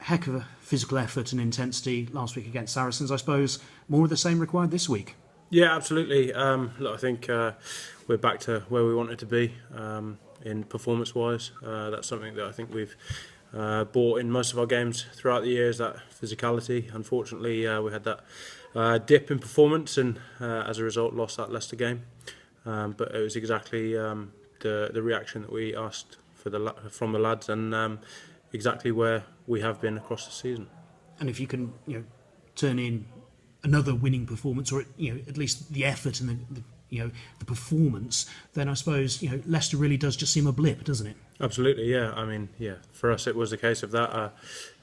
heck of a physical effort and intensity last week against Saracens. I suppose more of the same required this week. Yeah, absolutely. Look, I think we're back to where we wanted to be in performance-wise. That's something that I think we've bought in most of our games throughout the years, that physicality. Unfortunately, we had that dip in performance and as a result lost that Leicester game. But it was exactly the reaction that we asked from the lads and exactly where we have been across the season. And if you can turn in another winning performance, or at least the effort and the performance, then I suppose Leicester really does just seem a blip, doesn't it? Absolutely, yeah. I mean, yeah. For us, it was a case of that.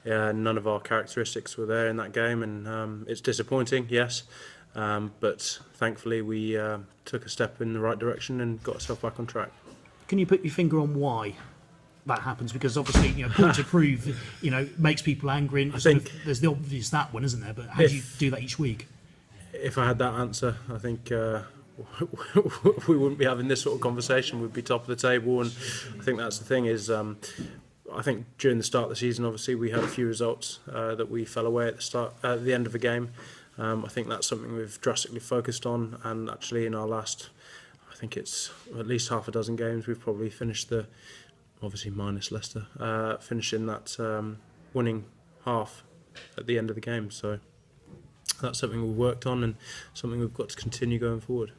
None of our characteristics were there in that game, and it's disappointing, yes. But thankfully, we took a step in the right direction and got ourselves back on track. Can you put your finger on why that happens? Because obviously, point to prove, makes people angry. And I think there's the obvious that one, isn't there? But how do you do that each week? If I had that answer, I think we wouldn't be having this sort of conversation. We'd be top of the table, and I think that's the thing. Is I think during the start of the season, obviously, we had a few results that we fell away at the end of the game. I think that's something we've drastically focused on, and actually in our last, I think it's at least half a dozen games, we've probably finished obviously minus Leicester, finishing that winning half at the end of the game. So that's something we've worked on and something we've got to continue going forward.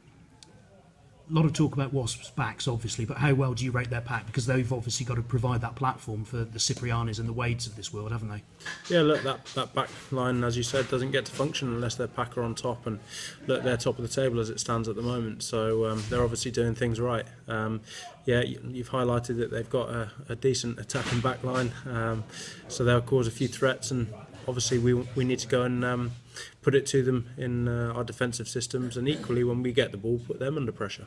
A lot of talk about Wasps' backs, obviously, but how well do you rate their pack? Because they've obviously got to provide that platform for the Ciprianis and the Wades of this world, haven't they? Yeah, look, that back line, as you said, doesn't get to function unless their pack are on top, and look, they're top of the table as it stands at the moment, so they're obviously doing things right. Yeah, you've highlighted that they've got a decent attacking back line, so they'll cause a few threats, and obviously we need to go and put it to them in our defensive systems, and equally when we get the ball, put them under pressure.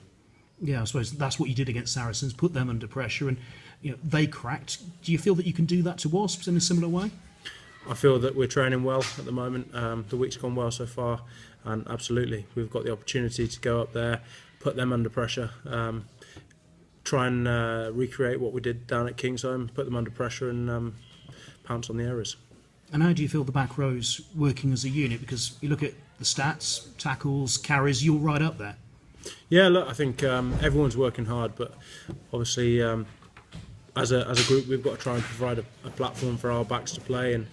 Yeah, I suppose that's what you did against Saracens, put them under pressure, and they cracked. Do you feel that you can do that to Wasps in a similar way? I feel that we're training well at the moment. The week's gone well so far, and absolutely we've got the opportunity to go up there, put them under pressure, try and recreate what we did down at Kingsholm, put them under pressure and pounce on the errors. And how do you feel the back row's working as a unit? Because you look at the stats, tackles, carries, you're right up there. Yeah, look, I think everyone's working hard, but obviously as a group we've got to try and provide a platform for our backs to play, and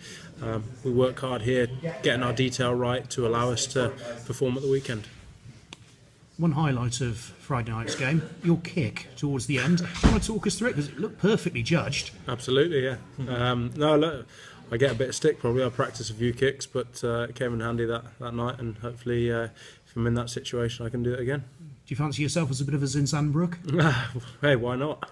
we work hard here getting our detail right to allow us to perform at the weekend. One highlight of Friday night's game, your kick towards the end. Do you want to talk us through it? Because it looked perfectly judged. Absolutely, yeah. No, look, I get a bit of stick probably. I practice a few kicks, but it came in handy that night, and hopefully if I'm in that situation I can do it again. Do you fancy yourself as a bit of a Zinsan Brook? Hey, why not?